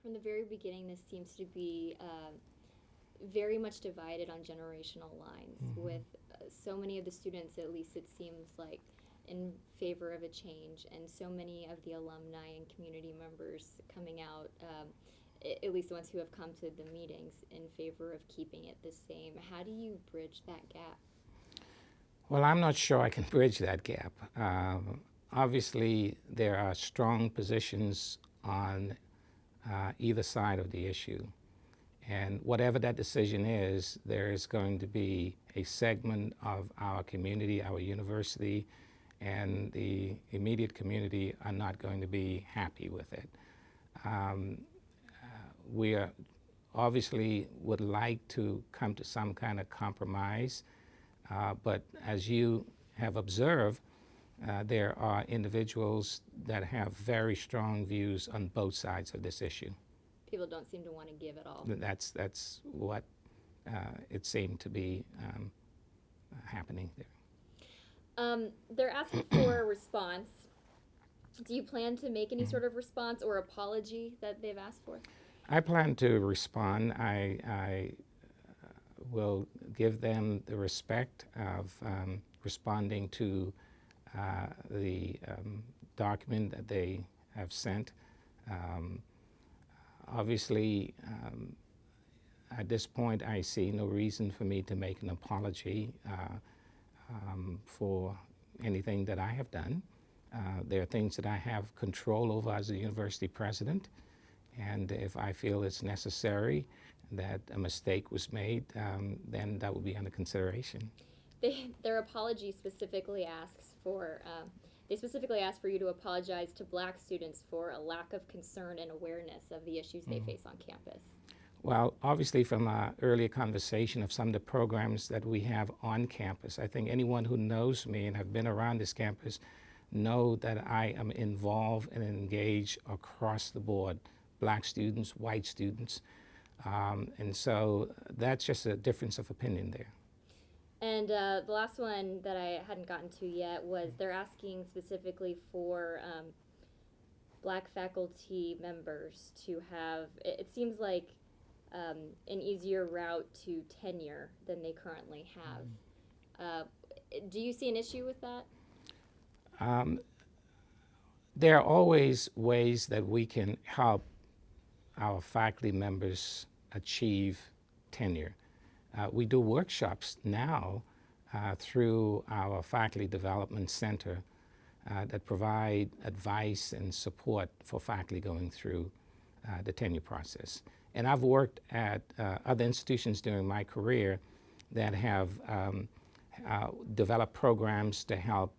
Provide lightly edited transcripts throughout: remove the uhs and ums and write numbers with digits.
From the very beginning, this seems to be very much divided on generational lines, with so many of the students, at least it seems like, in favor of a change, and so many of the alumni and community members coming out, at least the ones who have come to the meetings, in favor of keeping it the same. How do you bridge that gap? Well, I'm not sure I can bridge that gap. Obviously, there are strong positions on either side of the issue. And whatever that decision is, there is going to be a segment of our community, our university, and the immediate community are not going to be happy with it. We are obviously would like to come to some kind of compromise, but as you have observed, there are individuals that have very strong views on both sides of this issue. People don't seem to want to give it all. That's what it seemed to be happening there. They're asking for a response. Do you plan to make any sort of response or apology that they've asked for? I plan to respond. I will give them the respect of responding to the document that they have sent. Obviously, at this point, I see no reason for me to make an apology for anything that I have done. There are things that I have control over as a university president, and if I feel it's necessary that a mistake was made, then that will be under consideration. Their apology specifically asks for, they specifically ask for you to apologize to Black students for a lack of concern and awareness of the issues they face on campus. Well, obviously from our earlier conversation of some of the programs that we have on campus, I think anyone who knows me and have been around this campus know that I am involved and engaged across the board, Black students, white students, and so that's just a difference of opinion there. And the last one that I hadn't gotten to yet was they're asking specifically for Black faculty members to have, it seems like, an easier route to tenure than they currently have. Do you see an issue with that? There are always ways that we can help our faculty members achieve tenure. We do workshops now through our Faculty Development Center that provide advice and support for faculty going through the tenure process. And I've worked at other institutions during my career that have developed programs to help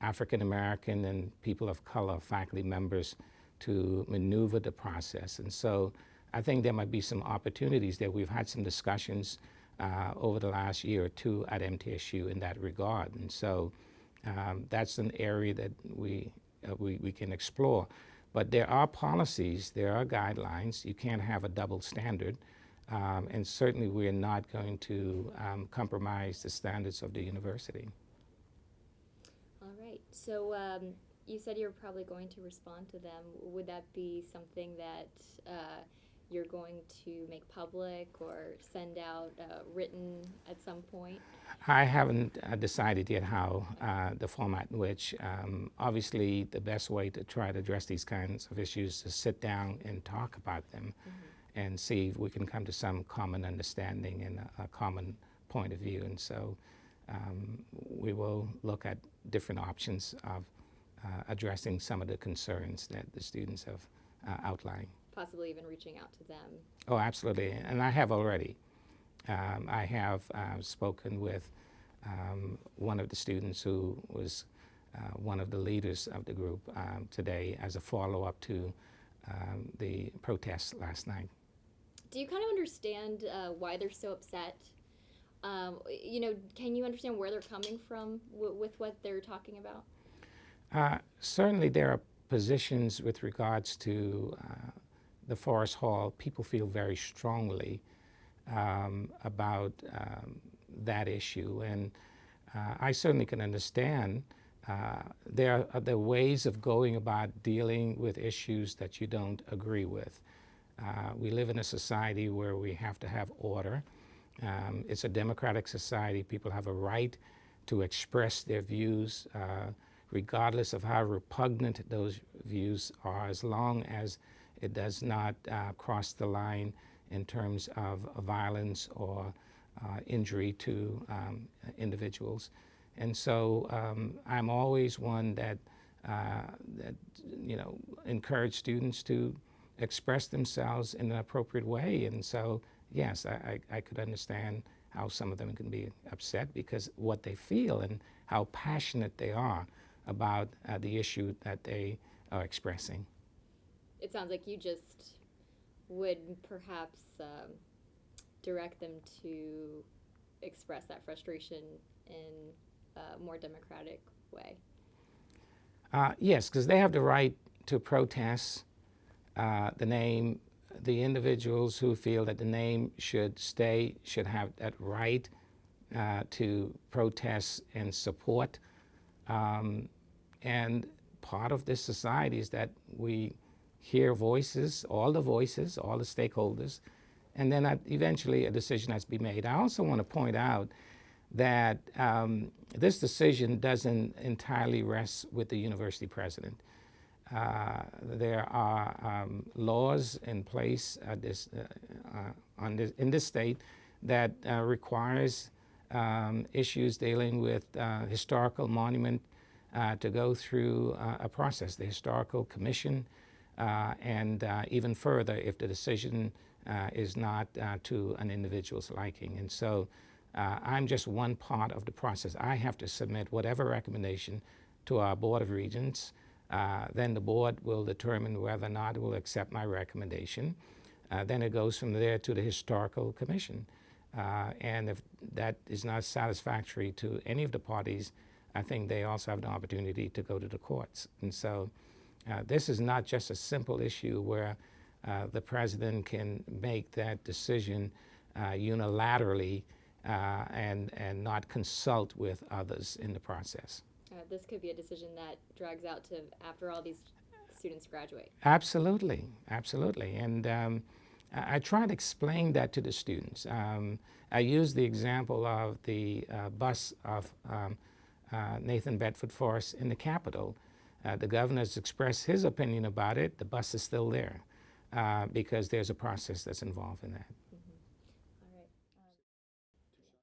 African American and people of color faculty members to maneuver the process. And so I think there might be some opportunities there. We've had some discussions over the last year or two at MTSU in that regard. And so that's an area that we can explore. But there are policies, there are guidelines. You can't have a double standard. And certainly we're not going to compromise the standards of the university. All right. So you said you're probably going to respond to them. Would that be something that you're going to make public or send out written at some point? I haven't decided yet how the format in which. Obviously, the best way to try to address these kinds of issues is to sit down and talk about them and see if we can come to some common understanding and a common point of view. And so we will look at different options of addressing some of the concerns that the students have outlined. Possibly even reaching out to them. Oh, absolutely, and I have already. I have spoken with one of the students who was one of the leaders of the group today as a follow-up to the protests last night. Do you kind of understand why they're so upset? You know, can you understand where they're coming from with what they're talking about? Certainly there are positions with regards to the Forest Hall. People feel very strongly about that issue, and I certainly can understand there are ways of going about dealing with issues that you don't agree with. We live in a society where we have to have order. It's a democratic society. People have a right to express their views, regardless of how repugnant those views are, as long as it does not cross the line in terms of violence or injury to individuals. And so I'm always one that encourage students to express themselves in an appropriate way. And so, yes, I could understand how some of them can be upset because what they feel and how passionate they are about the issue that they are expressing. It sounds like you just would perhaps direct them to express that frustration in a more democratic way. Yes, because they have the right to protest the individuals who feel that the name should stay should have that right to protest and support. And part of this society is that we hear voices, all the stakeholders, and then eventually a decision has to be made. I also want to point out that this decision doesn't entirely rest with the university president. There are laws in place in this state that requires issues dealing with historical monument to go through a process, the historical commission, and even further if the decision is not to an individual's liking. And so I'm just one part of the process. I have to submit whatever recommendation to our Board of Regents. Then the board will determine whether or not it will accept my recommendation. Then it goes from there to the historical commission. And if that is not satisfactory to any of the parties, I think they also have the opportunity to go to the courts. And so this is not just a simple issue where the president can make that decision unilaterally and not consult with others in the process. This could be a decision that drags out to after all these students graduate. Absolutely, absolutely. And I try to explain that to the students. I use the example of the bus of Nathan Bedford Forrest in the Capitol. The governor has expressed his opinion about it. The bus is still there because there's a process that's involved in that.